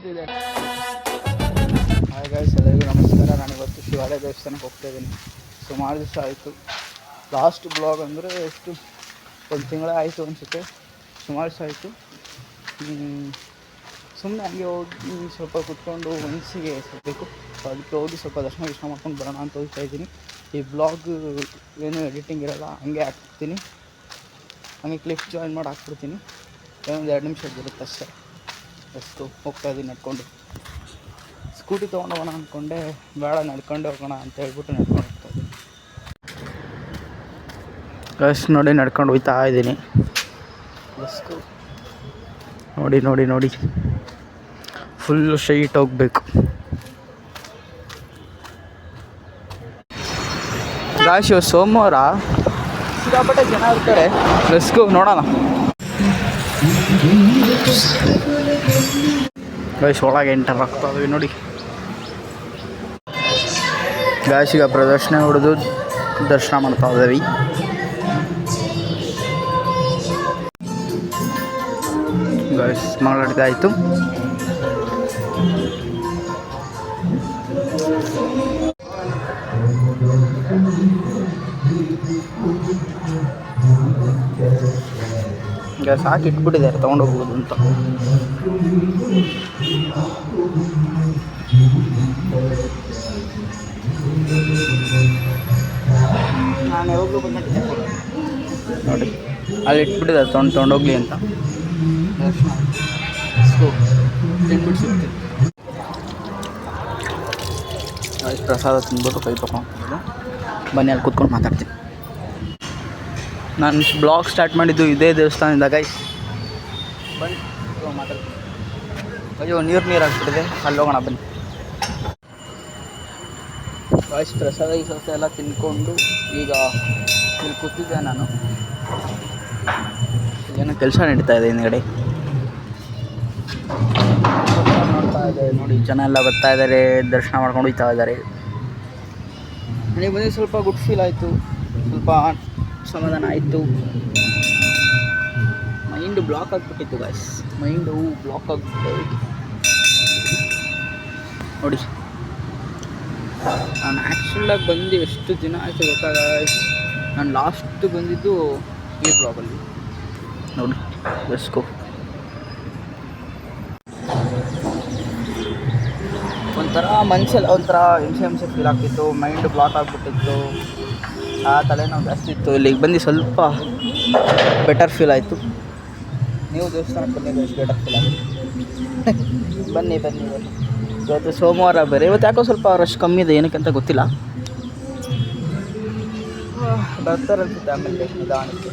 ಕೂತಿದೆ. Hi guys, ಎಲ್ಲರಿಗೂ ನಮಸ್ಕಾರ. ನಾನಿವತ್ತು ಶಿವಾಲಯ ದೇವಸ್ಥಾನಕ್ಕೆ ಹೋಗ್ತಾ ಇದ್ದೀನಿ. ಸುಮಾರು ದಿವಸ ಆಯಿತು. ಲಾಸ್ಟ್ ಬ್ಲಾಗ್ ಅಂದರೆ ಎಷ್ಟು ಒಂದು ತಿಂಗಳೇ ಆಯಿತು ಅನಿಸುತ್ತೆ. ಸುಮಾರು ದಿವಸ ಆಯಿತು. ಸುಮ್ಮನೆ ಹಂಗೆ ಹೋಗಿ ಸ್ವಲ್ಪ ಕುತ್ಕೊಂಡು ಮನಸ್ಸಿಗೆ ಸಿಗಬೇಕು. ಅದಕ್ಕೆ ಹೋಗಿ ಸ್ವಲ್ಪ ದರ್ಶನ ಮಾಡ್ಕೊಂಡು ಬರೋಣ ಅಂತ ಹೋಗ್ತಾ ಇದ್ದೀನಿ. ಈ ಬ್ಲಾಗ್ ಏನು ಎಡಿಟಿಂಗ್ ಇರೋಲ್ಲ, ಹಂಗೆ ಹಾಕ್ಬಿಡ್ತೀನಿ, ಹಂಗೆ ಕ್ಲಿಪ್ ಜಾಯಿನ್ ಮಾಡಿ ಹಾಕ್ಬಿಡ್ತೀನಿ. ಏನೊಂದು 2 ನಿಮಿಷ ಬರುತ್ತೆ ಅಷ್ಟೇ. ಎಷ್ಟು ಹೋಗ್ತಾ ಇದ್ದೀನಿ ನಡ್ಕೊಂಡು. ಸ್ಕೂಟಿ ತೊಗೊಂಡು ಹೋಗೋಣ ಅಂದ್ಕೊಂಡೆ, ಬೇಡ ನಡ್ಕೊಂಡು ಹೋಗೋಣ ಅಂತ ಹೇಳ್ಬಿಟ್ಟು ನಡ್ಕೊಂಡು ಹೋಗ್ತಾ ಇದ್ದೀನಿ. ಅಷ್ಟು ನೋಡಿ ನಡ್ಕೊಂಡು ಹೋಗ್ತಾ ಇದ್ದೀನಿ. ಬಸ್ಕು ನೋಡಿ ನೋಡಿ ನೋಡಿ, ಫುಲ್ಲು ಸ್ಟ್ರೈಟ್ ಹೋಗ್ಬೇಕು. ಗಾಯ್ಸ್, ಇವತ್ತು ಸೋಮವಾರ, ಸಿಕ್ಕಾಪಟ್ಟೆ ಜನ ಇರ್ತಾರೆ. ಬಸ್ಕು ನೋಡೋಣ. ಗಾಯ್ಸ್, ಒಳಗೆ ಎಂಟರ್ ಆಗ್ತಾ ಇದ್ವಿ ನೋಡಿ. ಗಾಯ್ಸ್, ಈಗ ಪ್ರದರ್ಶನ ಹೊಡೆದು ದರ್ಶನ ಮಾಡ್ತಾ ಇದ್ದೀವಿ. ಗಾಯ್ಸ್, ಮಾತಾಡ್ತಾಯಿತ್ತು. ಗ್ಯಾಸ್ ಹಾಕಿ ಇಟ್ಬಿಟ್ಟಿದ್ದಾರೆ ತೊಗೊಂಡೋಗ್ಬೋದು ಅಂತ. ನಾನು ಯಾವಾಗಲೂ ಬಂದಿದ್ದೆ ನೋಡಿ, ಅಲ್ಲಿ ಇಟ್ಬಿಟ್ಟಿದ್ದಾರೆ ತೊಗೊಂಡೋಗ್ಲಿ ಅಂತ. ತಿಂದ್ಬಿಟ್ಟು ಸಿಗ್ತೀನಿ. ಪ್ರಸಾದ ತಿಂದ್ಬಿಟ್ಟು ಕೈ ತೊಗೊಂಡು ಬನ್ನಿ, ಅಲ್ಲಿ ಕೂತ್ಕೊಂಡು ಮಾತಾಡ್ತೀನಿ. ನಾನು ಬ್ಲಾಗ್ ಸ್ಟಾರ್ಟ್ ಮಾಡಿದ್ದು ಇದೇ ದೇವಸ್ಥಾನದಿಂದ ಗೈಸ್. ಬನ್ನಿ ಮಾತಾಡ್ತೀನಿ. ಅಯ್ಯೋ, ನೀರು ಆಗ್ಬಿಟ್ಟಿದೆ, ಅಲ್ಲಿ ಹೋಗೋಣ ಬನ್ನಿ. ಗೈಸ್, ಪ್ರಸಾದ ಈ ಸ್ವಲ್ಪ ಎಲ್ಲ ತಿನ್ಕೊಂಡು ಈಗ ಇಲ್ಲಿ ಕೂತಿದ್ದೆ ನಾನು. ಏನೋ ಕೆಲಸ ನಡೀತಾ ಇದೆ ಹಿಂದ್ಗಡೆ, ನೋಡ್ತಾ ಇದೆ ನೋಡಿ. ಜನ ಎಲ್ಲ ಬರ್ತಾ ಇದ್ದಾರೆ, ದರ್ಶನ ಮಾಡ್ಕೊಂಡು ಹೋಗ್ತಾ ಇದ್ದಾರೆ. ನನಗೆ ಬಂದು ಸ್ವಲ್ಪ ಗುಡ್ ಫೀಲ್ ಆಯಿತು, ಸ್ವಲ್ಪ ಸಮಾಧಾನ ಆಯಿತು. ಮೈಂಡು ಬ್ಲಾಕ್ ಆಗಿಬಿಟ್ಟಿತ್ತು ಗಾಯ್ಸ್, ಮೈಂಡು ಬ್ಲಾಕ್ ಆಗಿಬಿಟ್ಟು ನೋಡಿ. ನಾನು ಆ್ಯಕ್ಚುಲಾಗಿ ಬಂದು ಎಷ್ಟು ದಿನ ಆಯಿತು ಗೊತ್ತಾ ಗಾಯ್ಸ್? ನಾನು ಲಾಸ್ಟ್ ಬಂದಿದ್ದು ಈ ಬ್ಲಾಗಲ್ಲಿ ನೋಡಿ. ಬೆಸ್ಕೋ ಒಂಥರ ಮನಸ್ಸೆಲ್ಲ ಒಂಥರ ಹಿಂಸೆ ಫೀಲ್ ಆಗ್ತಿತ್ತು. ಮೈಂಡ್ ಬ್ಲಾಕ್ ಆಗಿಬಿಟ್ಟಿತ್ತು, ತಲೆನೋವು ಜಾಸ್ತಿ ಇತ್ತು. ಇಲ್ಲಿಗೆ ಬಂದು ಸ್ವಲ್ಪ ಬೆಟರ್ ಫೀಲ್ ಆಯಿತು. ನೀವು ದೇವಸ್ಥಾನಕ್ಕೆ ಬನ್ನಿ, ಎಷ್ಟು ಬೆಟರ್ ಫೀಲ್ ಆಗುತ್ತೆ. ಬನ್ನಿ ಬನ್ನಿ ಬನ್ನಿ. ಇವತ್ತು ಸೋಮವಾರ ಬೇರೆ, ಇವತ್ತು ಯಾಕೋ ಸ್ವಲ್ಪ ರಶ್ ಕಮ್ಮಿ ಇದೆ, ಏನಕ್ಕೆ ಅಂತ ಗೊತ್ತಿಲ್ಲ. ಬರ್ತಾರೆ ಅನ್ಸುತ್ತೆ. ಆಮೇಲೆ ನಿಧಾನಕ್ಕೆ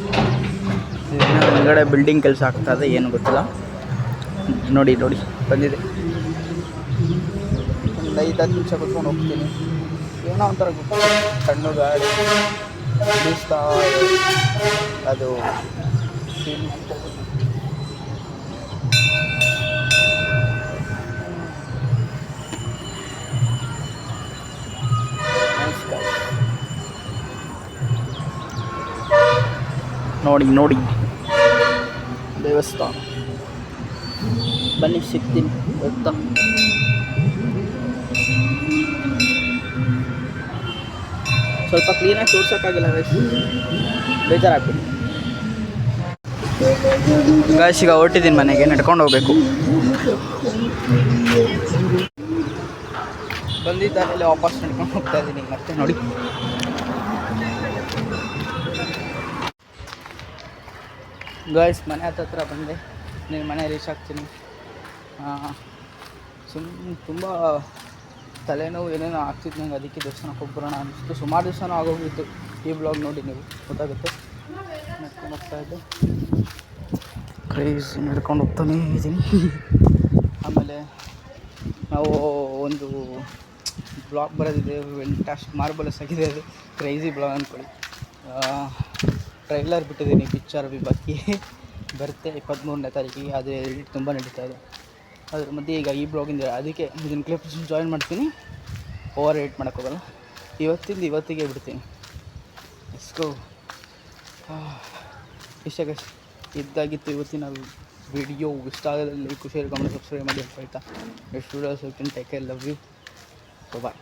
ಹೊರಗಡೆ ಬಿಲ್ಡಿಂಗ್ ಕೆಲಸ ಆಗ್ತಾಯಿದೆ, ಏನು ಗೊತ್ತಿಲ್ಲ. ನೋಡಿ ನೋಡಿ ಬಂದಿದೆ. ಒಂದು 5-10 ನಿಮಿಷ ಕುತ್ಕೊಂಡು ಹೋಗ್ತೀನಿ. ಏನೋ ಒಂಥರ ಸಣ್ಣ ಗಾಡಿ ಬೀಸ್ತಾ ಅದು ನೋಡಿ ನೋಡಿ ದೇವಸ್ಥಾನ. ಬನ್ನಿ ಸಿಗ್ತೀನಿ ಹೋಗ್ತಾ. ಸ್ವಲ್ಪ ಕ್ಲೀನಾಗಿ ತೋರ್ಸೋಕ್ಕಾಗಿಲ್ಲ ಗಾಯ್ಸ್, ಬೇಜಾರಾಗ್ಬಿಟ್ಟು. ಗಾಯ್ಸ್, ಈಗ ಹೊರಟಿದ್ದೀನಿ ಮನೆಗೆ, ನಡ್ಕೊಂಡು ಹೋಗ್ಬೇಕು. ಬಂದಿದ್ದಾನೆಲ್ಲ ವಾಪಸ್ ನಡ್ಕೊಂಡು ಹೋಗ್ತಾ ಇದ್ದೀನಿ ಮತ್ತೆ ನೋಡಿ. ಗಾಯ್ಸ್, ಮನೆ ಹತ್ರ ಬಂದೆ. ನೀನು ಮನೆ ರೀಚ್ ಆಗ್ತೀನಿ. ತುಂಬ ತಲೆನೋವು ಏನೇನೋ ಆಗ್ತಿತ್ತು ನಂಗೆ, ಅದಕ್ಕೆ ದೇವಸ್ಥಾನಕ್ಕೆ ಹೋಗ್ಬರೋಣ ಅನಿಸ್ತು. ಸುಮಾರು ದಿವಸನೂ ಆಗೋಗಿತ್ತು. ಈ ಬ್ಲಾಗ್ ನೋಡಿ ನೀವು ಗೊತ್ತಾಗುತ್ತೆ. ನಡ್ಕೊಂಡು ಹೋಗ್ತಾ ಇದ್ದೆ, ಕ್ರೇಜ್ ನಡ್ಕೊಂಡು ಹೋಗ್ತಾನೇ ಇದ್ದೀನಿ. ಆಮೇಲೆ ನಾವು ಒಂದು ಬ್ಲಾಗ್ ಬರೋದಿದೆ, ವೆಂಟಾಸ್ಟ್ ಮಾರ್ಬಲಸ್ ಆಗಿದೆ. ಅದು ಕ್ರೇಜಿ ಬ್ಲಾಗ್ ಅಂದ್ಕೊಳ್ಳಿ. ಟ್ರೈಲರ್ ಬಿಟ್ಟಿದ್ದೀನಿ, ಪಿಕ್ಚರ್ ಬಾಕಿ ಬರುತ್ತೆ 23ನೇ ತಾರೀಕಿಗೆ. ಅದು ಎಡಿಟ್ ತುಂಬ ನಡೀತಾ ಇದೆ. ಅದ್ರ ಮಧ್ಯೆ ಈಗ ಈ ಬ್ಲಾಗಿಂದ ಅದಕ್ಕೆ ಇದನ್ನು ಕ್ಲಿಪ್ ಜಾಯಿನ್ ಮಾಡ್ತೀನಿ. ಓವರ್ ಎಡಿಟ್ ಮಾಡೋಕ್ಕೋಗಲ್ಲ. ಇವತ್ತಿಗೆ ಬಿಡ್ತೀನಿ. ಇಸ್ಕೋ ಇಷ್ಟ ಇದ್ದಾಗಿತ್ತು ಇವತ್ತಿನ ವಿಡಿಯೋ ಇಷ್ಟ ಆಗದಲ್ಲಿ ಲೈಕ್ ಶೇರ್ ಕಮೆಂಟ್ ಸಬ್ಸ್ಕ್ರೈಬ್ ಮಾಡಿ ಅಂತ ಹೇಳ್ತಾ next videos take care love you bye.